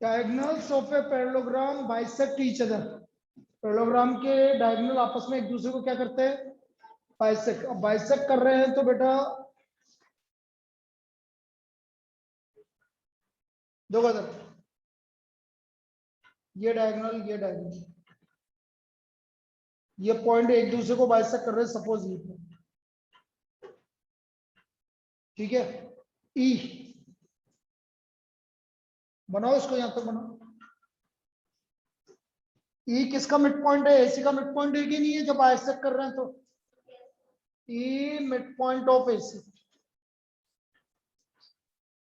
Diagonals of a parallelogram bisect each other. Parallelogram के diagonal आपस में एक दूसरे को क्या करते हैं, बाइसेक्ट। अब बाइसेक्ट कर रहे हैं तो बेटा देखो इधर, ये डायगोनल ये डायगोनल, ये पॉइंट एक दूसरे को बाइसेक्ट कर रहे हैं, सपोज ये, ठीक है। ई बनाओ इसको, यहां तक बनाओ। ई किसका मिड पॉइंट है, एसी का मिड पॉइंट है कि नहीं है जब बाइसेक्ट कर रहे हैं तो। ई mid point of AC,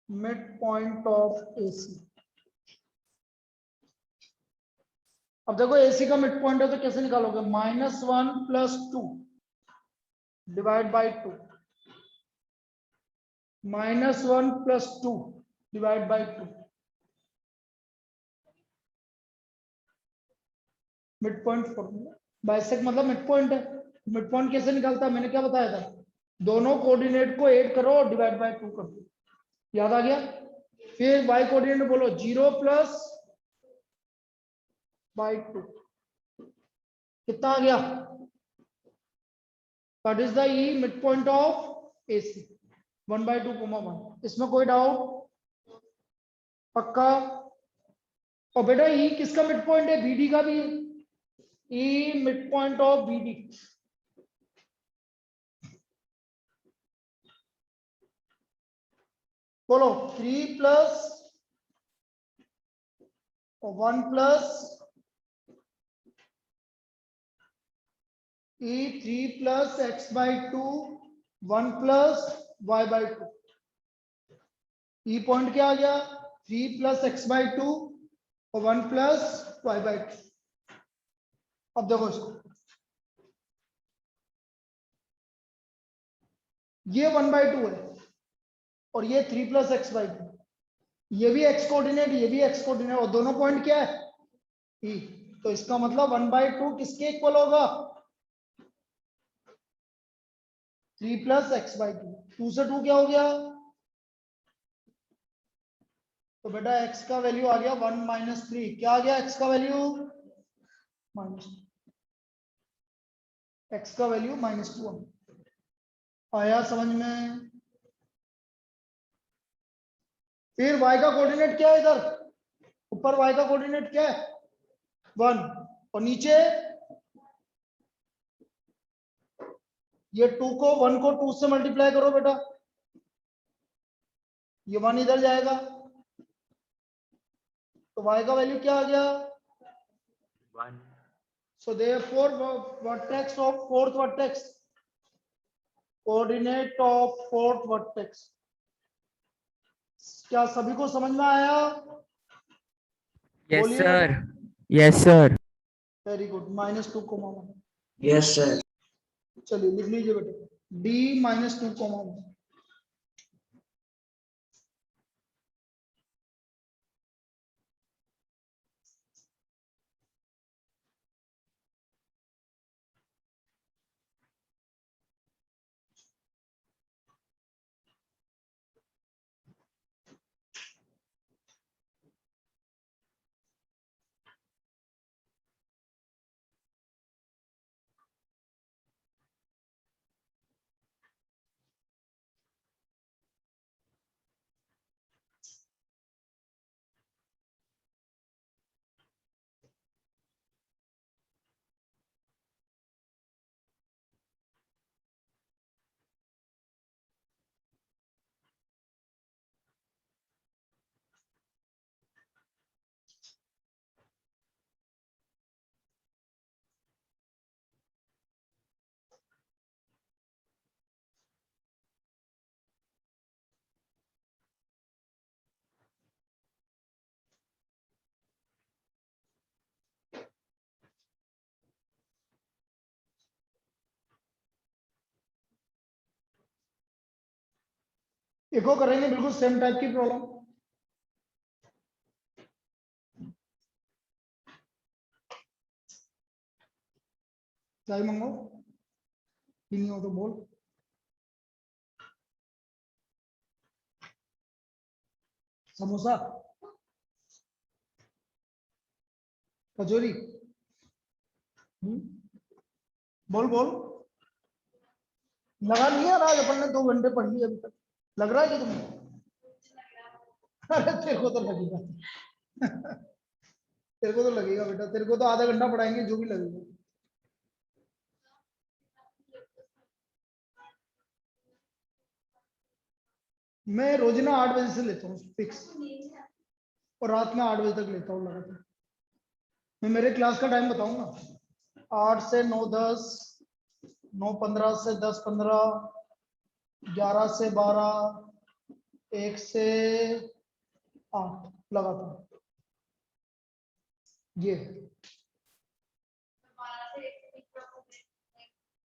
mid point of AC. अब देखो एसी का मिड पॉइंट है तो कैसे निकालोगे, -1 + 2 divide by 2, -1 + 2 divide by 2। Mid point formula, bisect मतलब मिड पॉइंट है। मिड पॉइंट कैसे निकलता है, मैंने क्या बताया था, दोनों कोऑर्डिनेट को ऐड करो और डिवाइड बाय 2 कर दो, याद आ गया। फिर वाई कोऑर्डिनेट बोलो 0 + बाई 2, कितना आ गया, what is the E mid point of AC, 1/2, 1। इसमें कोई डाउट, पक्का। और बेटा ई किसका मिड पॉइंट है, बीडी का भी है, E mid point of BD. बोलो 3 + 1 + E 3 + x/2 1 + y/2। ई पॉइंट क्या आ गया, 3 + x/2 और 1 + y/2। अब देखो इसको, ये 1/2 है और ये 3 + x/2, ये भी x कोऑर्डिनेट ये भी x कोऑर्डिनेट, और दोनों पॉइंट क्या है, ई। तो इसका मतलब 1/2 किसके इक्वल होगा, 3 + x/2। 2 से 2 क्या हो गया, तो बेटा x का वैल्यू आ गया 1 - 3। क्या आ गया x का वैल्यू, x का वैल्यू -2 आया समझ में। फिर y का कोऑर्डिनेट क्या है, इधर ऊपर y का कोऑर्डिनेट क्या है, 1, और नीचे ये 2 को 1 को 2 से मल्टीप्लाई करो बेटा, ये 1 इधर जाएगा, तो y का वैल्यू क्या आ गया, 1। So therefore vertex of fourth vertex, coordinate of fourth vertex. क्या सभी को समझ में आया, यस बोलिए। Sir, yes sir. Very good, -2, 1। Yes sir. चलिए लिख लीजिए बेटे, d -2, 1। एक और करेंगे बिल्कुल सेम टाइप की प्रॉब्लम। चाय मंगाओ, पीनी हो तो बोल। समोसा, कचोरी। बोल बोल। लगा नहीं है आज अपन ने 2 घंटे पढ़ लिए अभी तक। लग रहा है कि तुम्हें? अरे तेरे को तो लगेगा। तेरे को तो लगेगा बेटा, तेरे को तो आधा घंटा पढ़ाएंगे जो भी लगेगा। मैं रोजाना 8 बजे से लेता हूँ फिक्स, और रात में 8 बजे तक लेता हूँ लगातार। मैं मेरे क्लास का टाइम बताऊंगा, 8 से 9:10, 9:15 से 10:15, 11 से 12, 1 से 8 लगातार। ये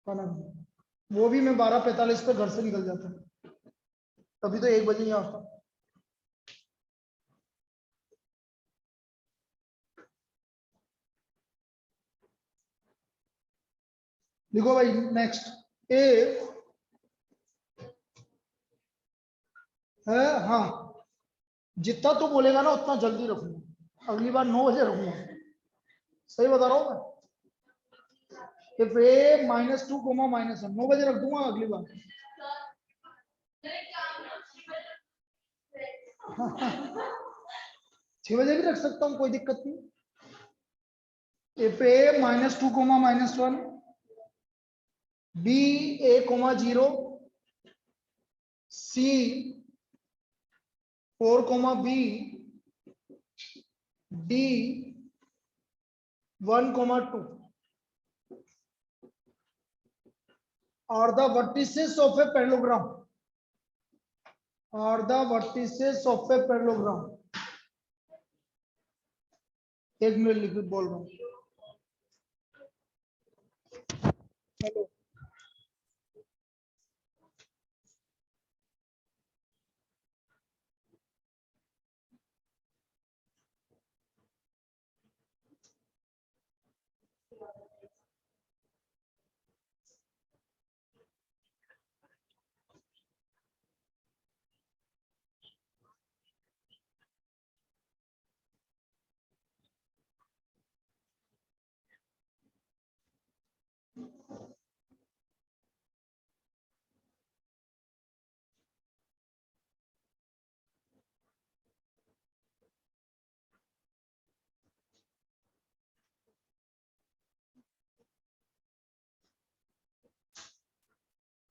खाना, वो भी मैं 12:45 पे घर से निकल जाता हूँ, तभी तो 1 बजे यहाँ आता। देखो भाई नेक्स्ट ए है। हाँ, जितना तू बोलेगा ना उतना जल्दी रखूंगा, अगली बार 9 बजे रखूंगा। सही बता रहा हूँ मैं। इफ ए -2, -1, 9 बजे रख दूंगा अगली बार। 6 बजे भी रख सकता हूँ, कोई दिक्कत नहीं। If A -2, -1, B a, 0, C 4, b, D 1, 2 are the vertices of a parallelogram. Are the vertices of a parallelogram. एक मिनट लिखित बोल रहा हूँ। Hello,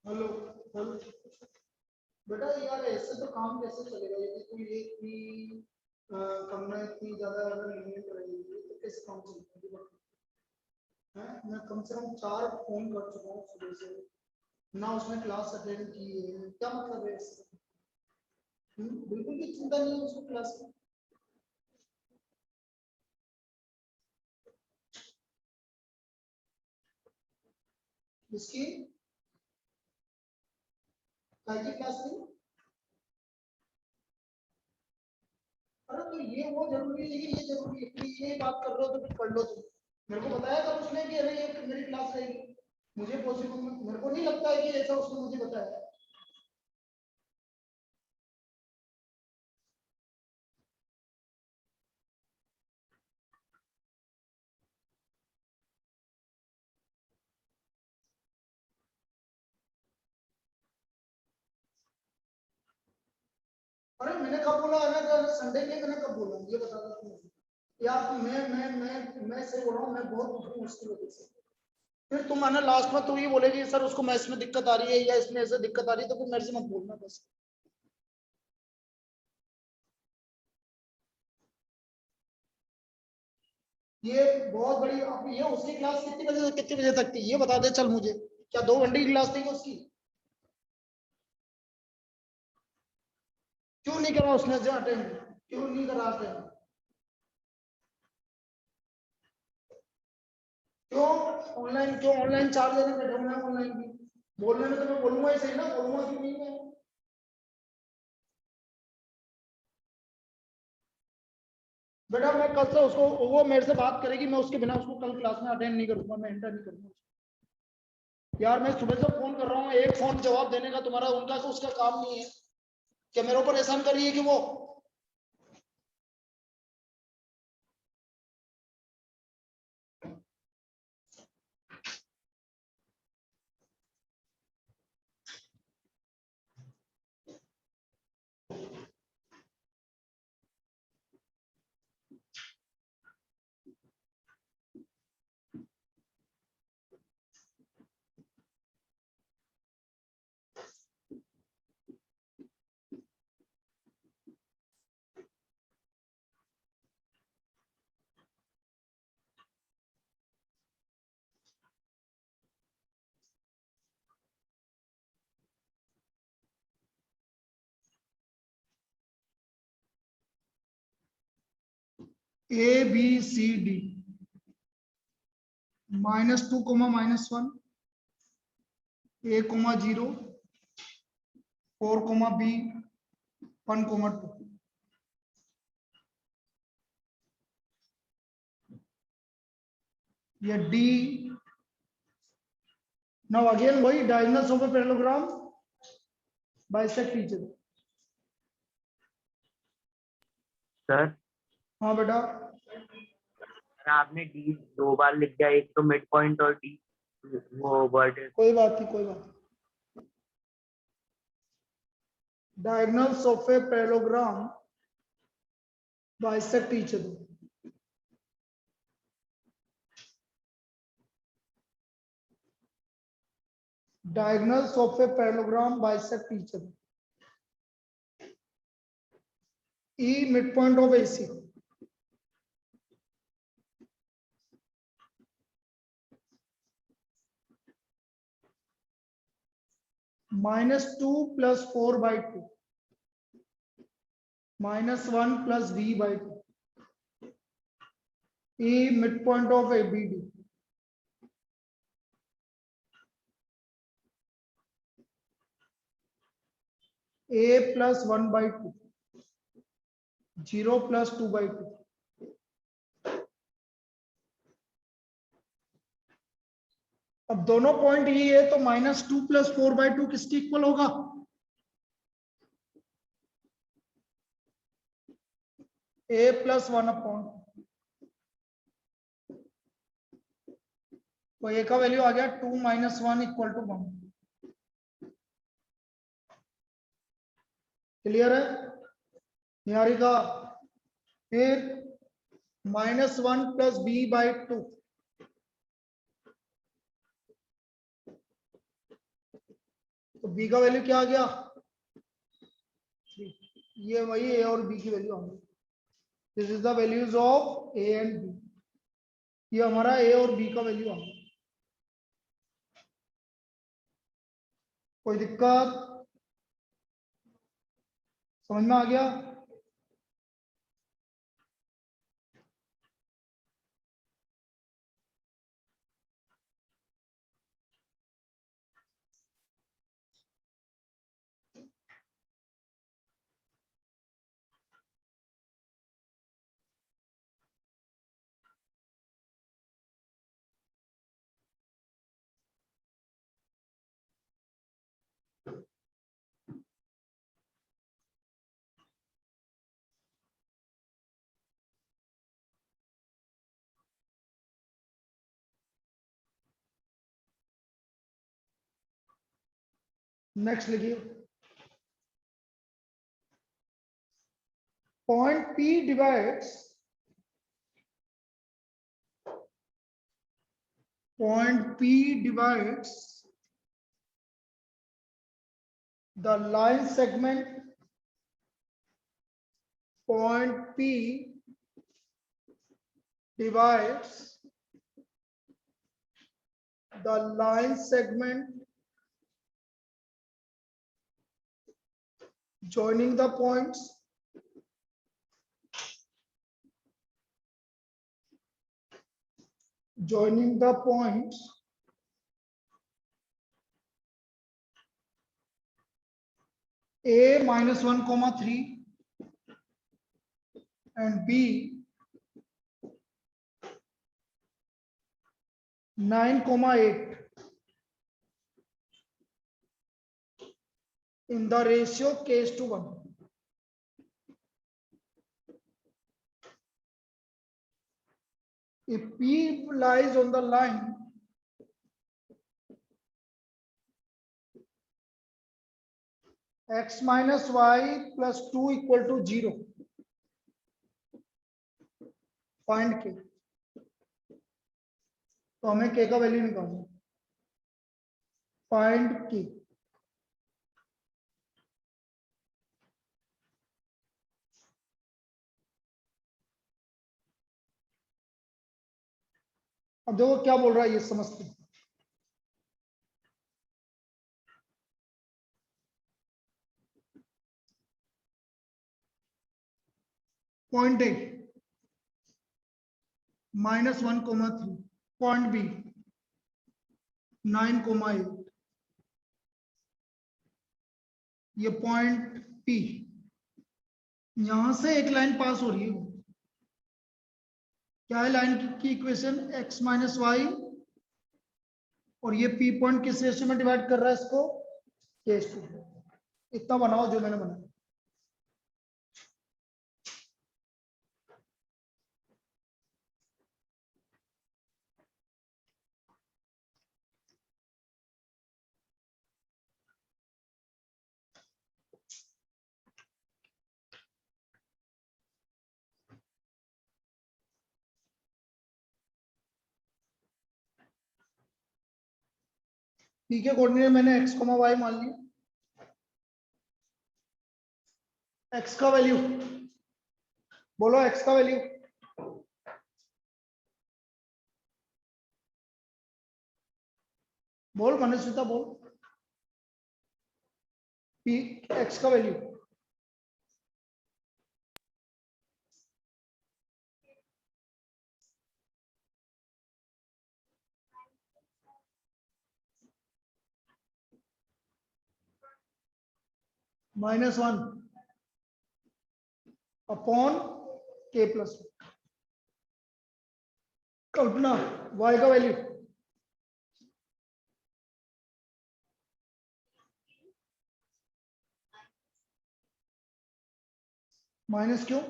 hello, hello. बेटा यार ऐसे तो काम कैसे चलेगा, यदि कोई एक भी कमरा इतनी ज्यादा अगर लिमिट रहेगी तो कैसे काम चलेगा? मैं कम से कम 4 फोन कर चुका हूँ सुबह से, ना उसने क्लास अटेंड की है। क्या मतलब है इससे? बिल्कुल भी चिंता नहीं है उसको क्लास में। इसकी काय की क्लास नहीं? अरे तो ये वो जरूरी है, ये जरूरी है कि ये बात कर रहे हो तो फिर कर लो तुम। मेरे को बताया था उसने कि अरे ये मेरी क्लास रहेगी। मुझे पॉसिबल, मेरे को नहीं लगता है कि ऐसा उसने मुझे बताया। अरे मैंने कब बोला है? संडे के मैंने कब बोला ये बता दो तुम। या मैं से बोल रहा हूँ, मैं बहुत दुखी हूँ उसकी वजह से। फिर तुम आना लास्ट में तो ये बोलेगी सर उसको मैथ्स में दिक्कत आ रही है या इसमें ऐसे दिक्कत आ रही है, तो फिर मेरे से मत बोलना बस। ये बहुत बड़ी, अब ये उसकी क्लास कितने बजे से कितने बजे तक थी ये बता दे चल मुझे। क्या 2 घंटे की क्लास थी उसकी? क्यों नहीं करा उसने अटेंड? क्यों नहीं करा अटेंड? क्यों ऑनलाइन, क्यों ऑनलाइन 4 जने बैठे हुए हैं ऑनलाइन भी? बोलने में तो मैं बोलूंगा ही सही ना, बोलूंगा क्यों नहीं मैं? बेटा मैं कल से उसको, वो मेरे से बात करेगी, मैं उसके बिना उसको कल क्लास में अटेंड नहीं करूंगा, मैं एंटर नहीं करूंगा। यार मैं सुबह से फोन कर रहा हूँ, एक फोन जवाब देने का तुम्हारा उनका तो उसका काम नहीं है क्या? मेरे ऊपर एहसान कर रही है कि वो A B C D -2 -1 A, 0 4, B 1, 2 ये D. Now again वही diagonals of a parallelogram bisect each other. Sir हाँ बेटा, आपने डी 2 बार लिख दिया, एक तो मिड पॉइंट और डी वो वर्टेक्स। कोई बात नहीं, कोई बात नहीं. Diagonals of a parallelogram bisect each other. Diagonals of a parallelogram bisect each other. E midpoint of AC. -2 + 4/2 -1 + V/2. E midpoint of ABD. A + 1/2 0 + 2/2. अब दोनों पॉइंट ये है तो -2 + 4/2 किसके इक्वल होगा? A + 1/2. तो A का वैल्यू आ गया 2 - 1 = 1. क्लियर है? निहारिका, फिर -1 + B/2. तो B का वैल्यू क्या आ गया? 3. ये वही A और B की वैल्यू आ गई. This is the values of A and B. ये हमारा A और B का वैल्यू आ गया. कोई दिक्कत? समझ में आ गया? नेक्स्ट लिखिए. Point P divides the line segment. Point P divides the line segment joining the points A -1, 3 and B 9, 8 in the ratio k/1. If P lies on the line x - y + 2 = 0, find के. तो हमें के का value निकालना. Find के. अब देखो क्या बोल रहा है, ये समझते हैं. पॉइंट ए -1,3 पॉइंट बी 9,8 ये पॉइंट पी, यहां से एक लाइन पास हो रही है। क्या है लाइन की इक्वेशन? x माइनस वाई, और ये पी पॉइंट किस रेशियो में डिवाइड कर रहा है इसको? k/2। इतना बनाओ जो मैंने बनाया। पी के कोऑर्डिनेट मैंने x, y मान लिया। x का वैल्यू बोलो, x का वैल्यू बोल, मनस्विता बोल। पी x का वैल्यू -1 अपॉन k+1। कल्पना y का वैल्यू माइनस क्यों?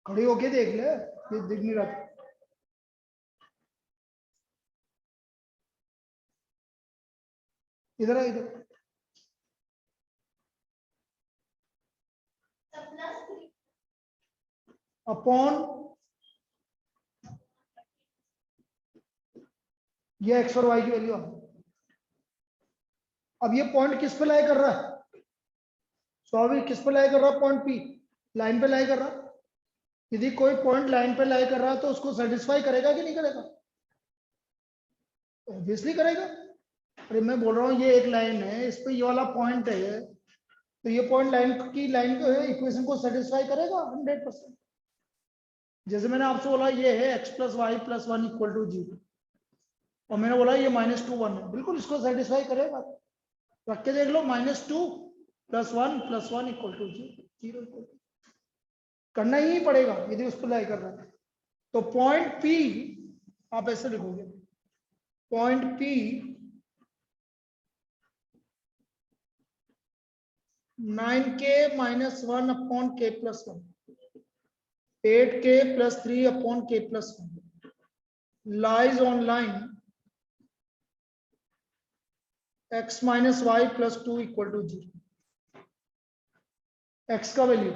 खड़ी होके देख ले, ये दिख नहीं रहा। इधर है, इधर। अपॉन ये x और y की वैल्यू। अब ये पॉइंट किस पे लाई कर रहा है? स्वाभाविक किस पे लाई कर रहा है? पॉइंट पी लाइन पे लाई कर रहा है। यदि कोई पॉइंट लाइन पे लाई कर रहा है तो उसको सेटिस्फाई करेगा कि नहीं करेगा? ऑब्वियसली करेगा। अरे मैं बोल रहा हूँ ये एक लाइन है, इस पे ये वाला पॉइंट है, तो ये पॉइंट लाइन इक्वेशन को सेटिस्फाई करेगा 100%। जैसे मैंने आपसे बोला ये है x + y + 1 = 0, और मैंने बोला ये -2 1 है, बिल्कुल इसको सेटिस्फाई करेगा। रख के देख लो, -2 + 1 + 1 = 0 करना ही पड़ेगा यदि उस पर लाई कर रहा है। तो पॉइंट P आप ऐसे लिखोगे, point P 9k - 1 upon k+1, 8k + 3 upon k+1 lies on line x - y + 2 = 0। x का वैल्यू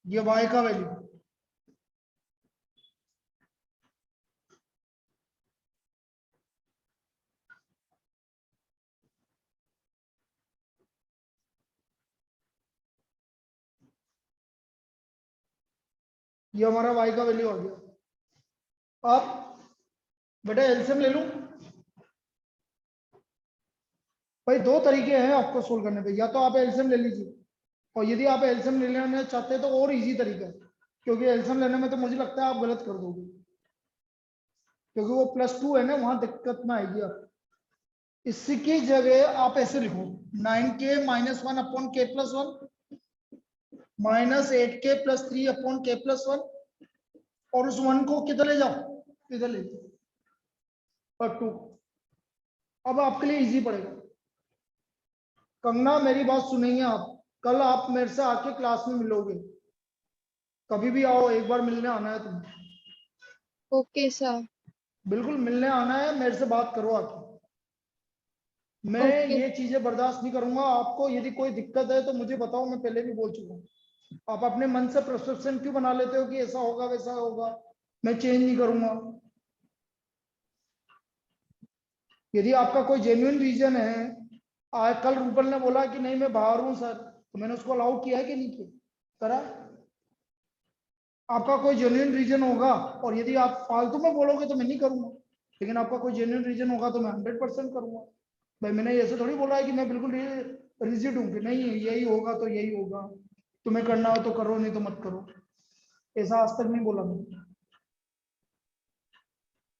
ये y का वैल्यू ये हमारा y का वैल्यू आ गया। अब बेटा एलसीएम ले लूं। भाई दो तरीके हैं आपको सोल्व करने पे, या तो आप एलसीएम ले लीजिए, और यदि आप एलसीएम लेना चाहते हैं तो और इजी तरीका है, क्योंकि एलसीएम लेने में तो मुझे लगता है आप गलत कर दोगे, क्योंकि वो +2 है ना, वहां दिक्कत में आएगी आप। इसकी जगह आप ऐसे लिखो 9k - 1 upon k+1 -8k + 3 upon k+1, और उस 1 को किधर ले जाओ? इधर ले जाओ, और 2। अब आपके लिए इजी पड़ेगा। कंगना मेरी बात सुनेंगे आप, कल आप मेरे से आके क्लास में मिलोगे, कभी भी आओ, एक बार मिलने आना है तुम्हें। Okay sir. बिल्कुल मिलने आना है, मेरे से बात करो आके। मैं ओके। ये चीजें बर्दाश्त नहीं करूंगा। आपको यदि कोई दिक्कत है तो मुझे बताओ, मैं पहले भी बोल चुका हूँ। आप अपने मन से प्रिस्क्रिप्शन क्यों बना लेते हो कि ऐसा होगा वैसा होगा? मैं चेंज नहीं करूंगा। यदि आपका कोई जेन्युइन रीजन है, आज कल रूपल ने बोला कि नहीं मैं बाहर हूं सर, तो मैंने उसको अलाउ किया है कि नहीं किया? करा। आपका कोई जेन्युइन रीजन होगा, और यदि आप फालतू में बोलोगे तो मैं नहीं करूंगा, लेकिन आपका कोई जेन्युइन रीजन होगा तो मैं 100% करूंगा। भाई मैंने ऐसे थोड़ी बोला है कि मैं बिल्कुल रिजिड हूँ कि नहीं यही होगा तो यही होगा, तुम्हें करना हो तो करो नहीं तो मत करो, ऐसा आज तक नहीं बोला मैंने।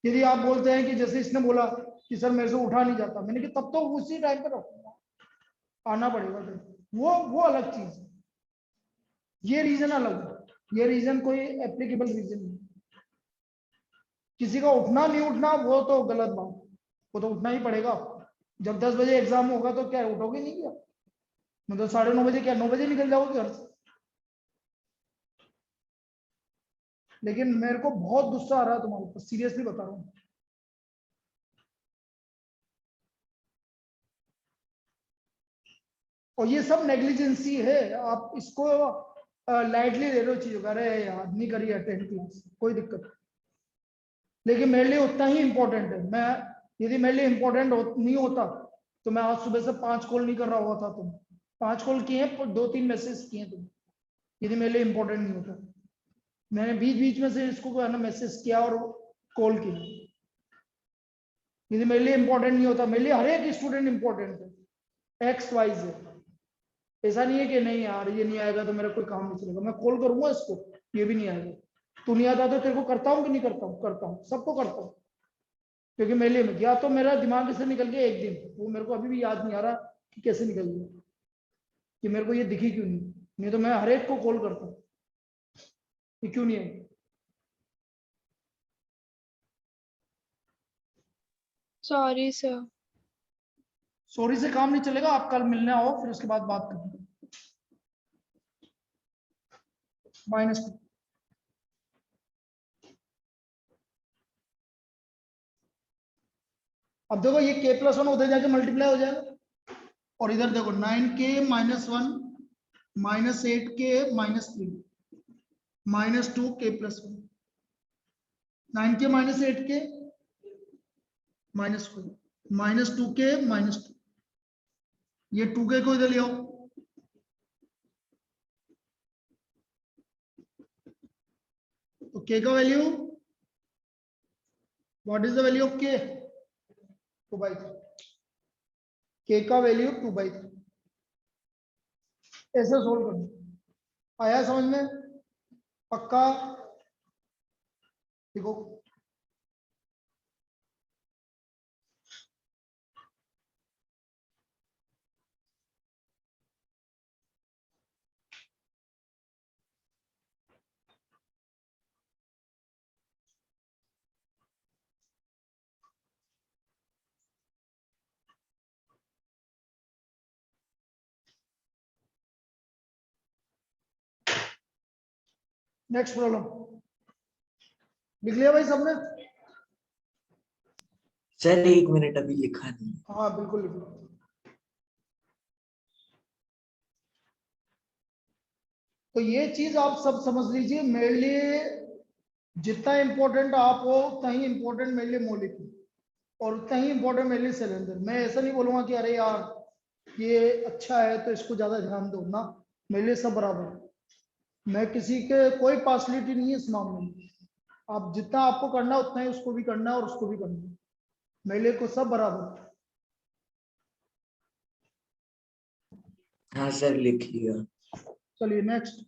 यदि आप बोलते हैं कि जैसे इसने बोला कि सर मेरे से उठा नहीं जाता, मैंने कि तब तो उसी टाइम पे रखूंगा, आना पड़ेगा फिर, वो अलग चीज है, ये रीजन अलग है, ये रीजन कोई एप्लीकेबल रीजन नहीं। किसी का उठना नहीं उठना वो तो गलत बात, वो तो उठना ही पड़ेगा। जब 10 बजे एग्जाम होगा तो क्या उठोगे नहीं क्या? मतलब 9:30 बजे क्या 9 बजे निकल जाओगे घर से? लेकिन मेरे को बहुत गुस्सा आ रहा है तुम्हारे ऊपर, सीरियसली बता रहा हूँ। और ये सब नेग्लिजेंसी है, आप इसको लाइटली ले लो चीजों का, अरे यार नहीं करी अटेंड क्लास, कोई दिक्कत नहीं। लेकिन मेरे लिए उतना ही इंपॉर्टेंट है, मैं यदि मेरे लिए इंपॉर्टेंट नहीं होता तो मैं आज सुबह से 5 कॉल नहीं कर रहा हुआ था। तुम 5 कॉल किए हैं, 2-3 मैसेज किए तुम, यदि मेरे लिए इंपॉर्टेंट नहीं होता। मैंने बीच बीच में से इसको है ना मैसेज किया और कॉल किया, यदि मेरे लिए इंपॉर्टेंट नहीं होता। मेरे लिए हर एक स्टूडेंट इंपॉर्टेंट है, एक्स वाई जेड। ऐसा नहीं है कि नहीं यार ये नहीं आएगा तो मेरा कोई काम नहीं चलेगा, मैं कॉल करूंगा इसको, ये भी नहीं आएगा। तू नहीं आता तो तेरे को करता हूँ कि नहीं करता हूँ? करता हूँ, सबको करता हूँ, क्योंकि मेरे लिए गया तो मेरा दिमाग से निकल गया एक दिन, वो मेरे को अभी भी याद नहीं आ रहा कि कैसे निकल गया, कि मेरे को ये दिखी क्यों नहीं तो मैं हर एक को कॉल करता हूँ, ये क्यों नहीं है। Sorry sir. सॉरी से काम नहीं चलेगा, आप कल मिलने आओ फिर उसके बाद बात करेंगे। -2। अब देखो ये k+1 उधर जाके मल्टीप्लाई हो जाएगा, और इधर देखो 9k - 1 -8k - 3 -2k+1, 9k - 8k -4 -2k -2, ये 2k को इधर ले आओ, तो k का value, what is the value of k? 2/3, k का वैल्यू 2/3। ऐसे सोल्व करना, आया समझ में? पक्का? देखो नेक्स्ट प्रॉब्लम लिख लिया भाई सबने? सर 1 मिनट अभी लिखा नहीं। हाँ बिल्कुल लिख लो। तो ये चीज आप सब समझ लीजिए, मेरे लिए जितना इंपॉर्टेंट आप हो उतना ही इंपॉर्टेंट मेरे लिए मॉलिक्यूल, और उतना ही इंपॉर्टेंट मेरे लिए सिलेंडर। मैं ऐसा नहीं बोलूंगा कि अरे यार ये अच्छा है तो इसको ज्यादा ध्यान दो ना, मेरे लिए सब बराबर है। मैं किसी के कोई पार्शलिटी नहीं है इस मामले में, आप जितना आपको करना है उतना ही उसको भी करना है और उसको भी करना है, मेरे लिए को सब बराबर है। हाँ सर लिख लिया। चलिए next.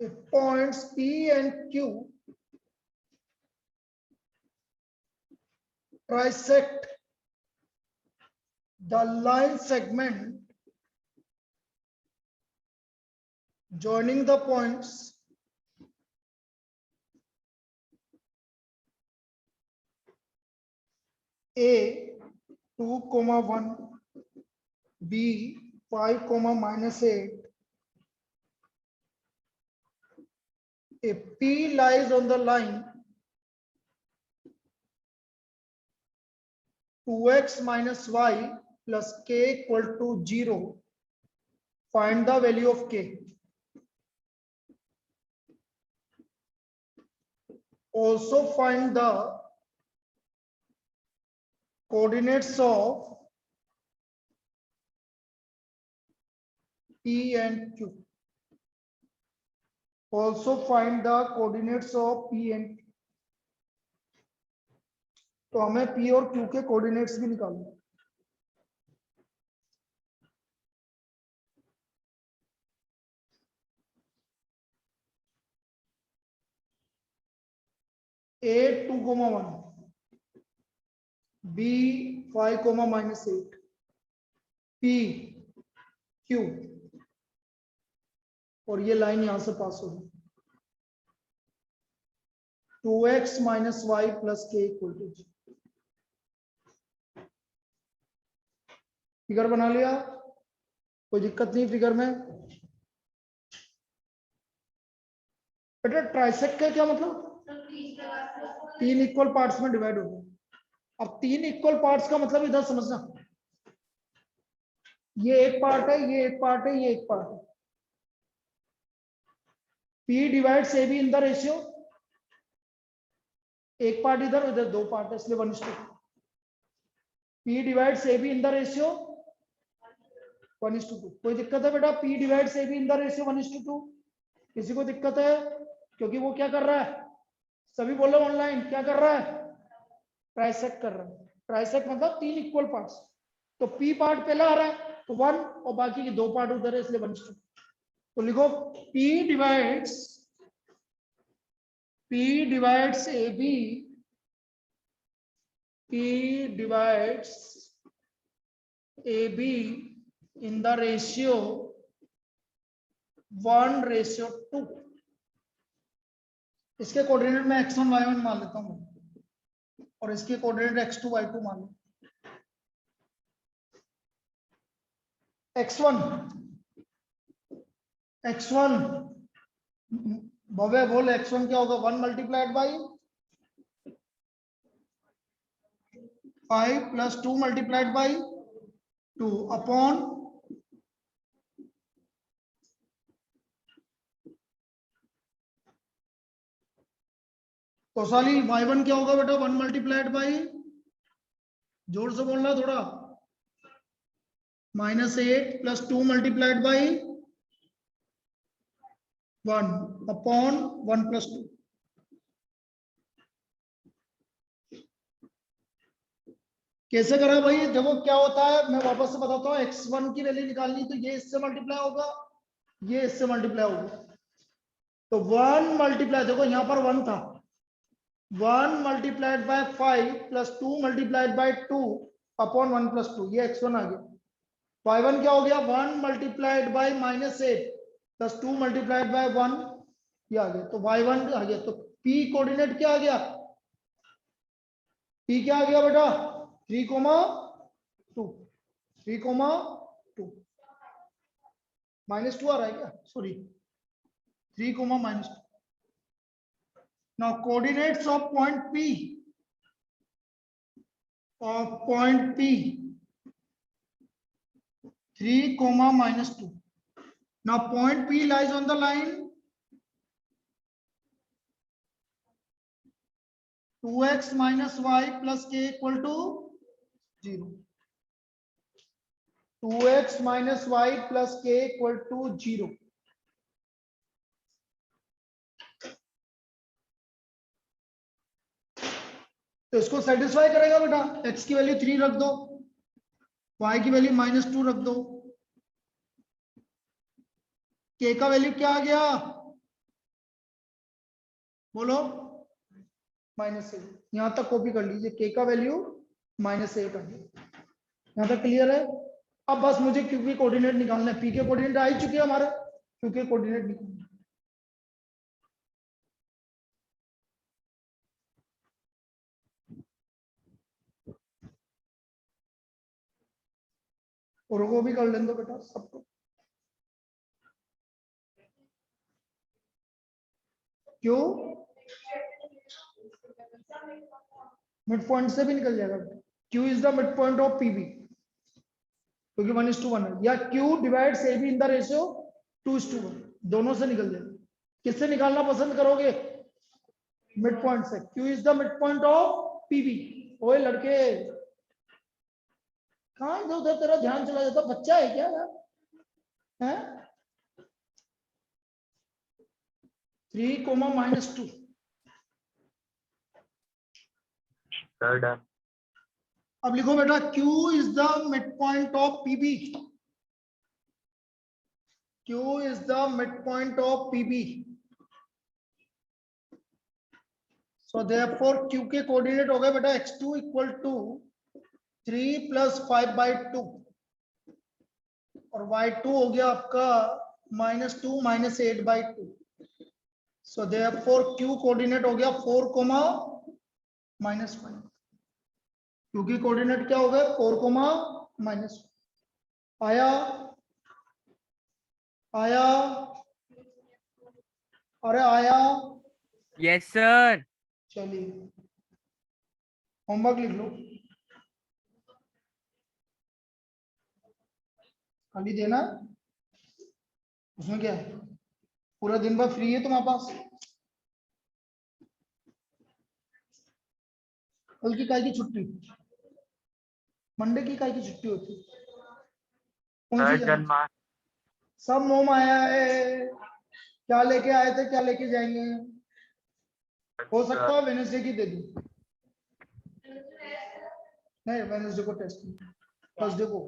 a points P and Q trisect the line segment joining the points A 2,1, B 5, -8. If P lies on the line 2x - y plus k = 0, find the value of k. also find the coordinates of P and Q. Also find the coordinates of P and Q. तो हमें P और Q के coordinates भी निकालने। A 2,1, B 5, -8, P Q, और ये line यहां से पास होगी 2x - y + k = 0। फिगर बना लिया, कोई दिक्कत नहीं फिगर में। बेटा ट्राइसेक्ट का क्या मतलब? 3 इक्वल पार्ट्स में डिवाइड हो गया। अब 3 इक्वल पार्ट्स का मतलब इधर समझना, ये एक पार्ट है, ये एक पार्ट है, ये एक पार्ट है। P divides AB in the ratio, एक पार्ट इधर, इधर 2 पार्ट है, इसलिए 1:2। P divides AB in the ratio 1:2। कोई दिक्कत है बेटा? P divides AB in the ratio 1:2। किसी को दिक्कत है? क्योंकि वो क्या कर रहा है, सभी बोलो ऑनलाइन, क्या कर रहा है? ट्राइसेक्ट कर रहा है। ट्राइसेक्ट मतलब 3 इक्वल पार्ट्स। तो P पार्ट पहला आ रहा है तो 1, और बाकी के 2 पार्ट उधर है, इसलिए 1:2। तो लिखो P divides AB, P divides AB in the ratio 1:2। इसके कोऑर्डिनेट में x1 y1 मान लेता हूं, और इसके कोऑर्डिनेट x2 y2 मान लो। x1 भव्य बोल, x1 क्या होगा? 1 × 5 + 2 × 2 अपॉन तो साली y1 क्या होगा बेटा? 1 × जोर से बोलना थोड़ा, -8 + 2 × 1 अपॉन 1 + 2। कैसे करा भाई? देखो क्या होता है, मैं वापस से बताता हूँ। x1 की वैल्यू निकालनी, तो ये इससे मल्टीप्लाई होगा, ये इससे मल्टीप्लाई होगा। तो 1 मल्टीप्लाई, देखो यहाँ पर 1 था, 1 × 5 + 2 × 2 अपॉन 1 + 2, ये x1 आ गया। y1 क्या हो गया? 1 × -8 + 2 × 1, ये आ गया। तो y1 आ गया। तो p कोऑर्डिनेट क्या आ गया? p क्या आ गया बेटा? 3, 2, 3, 2, -2 आ रहा है क्या? Sorry, 3, -2। Now coordinates of point P, of point P 3, -2. Now point P lies on the line 2x - y + k = 0. 2x - y + k = 0. तो इसको सेटिस्फाई करेगा बेटा। x की वैल्यू 3 रख दो, y की वैल्यू -2 रख दो, k का वैल्यू क्या आ गया? बोलो, -8। यहां तक कॉपी कर लीजिए, k का वैल्यू -8 आ गया। यहां तक क्लियर है? अब बस मुझे q के कोऑर्डिनेट निकालना है। p के कोऑर्डिनेट आ ही चुके हैं हमारे, q के कोऑर्डिनेट निकालना है। और वो भी कर लेंगे बेटा सबको। क्यों? मिड पॉइंट से भी निकल जाएगा। Q is the mid point of PB, क्योंकि 1:1 है, या Q divides AB in the ratio 2:1, दोनों से निकल जाएगा। किससे निकालना पसंद करोगे? मिड पॉइंट से Q is the mid point of PB. ओए लड़के कहाँ इधर उधर तेरा ध्यान चला जाता, बच्चा है क्या यार? हैं 3, -2। Sir, done. अब लिखो बेटा Q is the mid point of PB. Q is the mid point of PB. So therefore Q के कोऑर्डिनेट हो गए बेटा x2 इक्वल टू 3 + 5/2 और y2 हो गया आपका -2 - 8/2। सो देयरफॉर Q कोऑर्डिनेट हो गया 4, -5। Q की कोऑर्डिनेट क्या हो गए 4, -5। आया आया अरे आया। Yes sir. चलिए होमवर्क लिख लो, खाली देना, उसमें क्या है, पूरा दिन भर फ्री है तुम्हारे पास। कल की काय की छुट्टी, मंडे की काय की छुट्टी होती, कौन सी Sir, जगह? जन्माष्टमी। सब मोम आया है, क्या लेके आए थे क्या लेके जाएंगे? हो सकता है वेडनेसडे की दे दूं, नहीं वेडनेसडे को टेस्ट, थर्सडे को,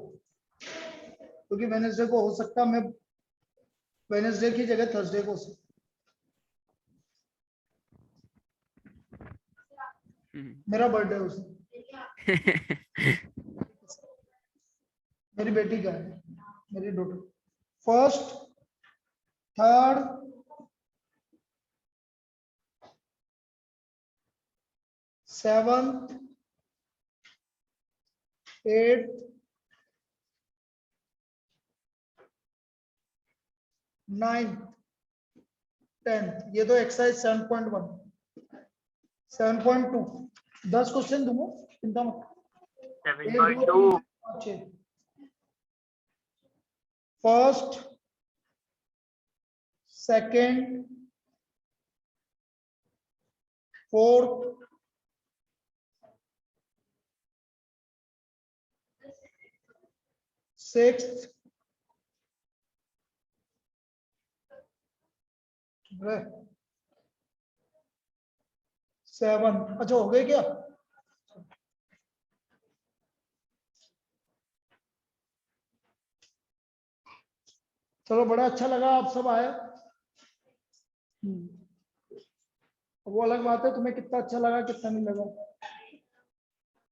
क्योंकि वेडनेसडे को हो सकता मैं वेडनेसडे की जगह थर्सडे को मेरा बर्थडे उस मेरी बेटी का है, मेरी daughter 1st 3rd 7th 8th 9th 10th। ये तो एक्सरसाइज 7.1 7.2 10 क्वेश्चन दूंगा, चिंता मत। 7.2. 1st 2nd 4th 6th 7th। अच्छा हो गए क्या? चलो बड़ा अच्छा लगा आप सब आए। वो अलग बात है तुम्हें कितना अच्छा लगा कितना नहीं लगा।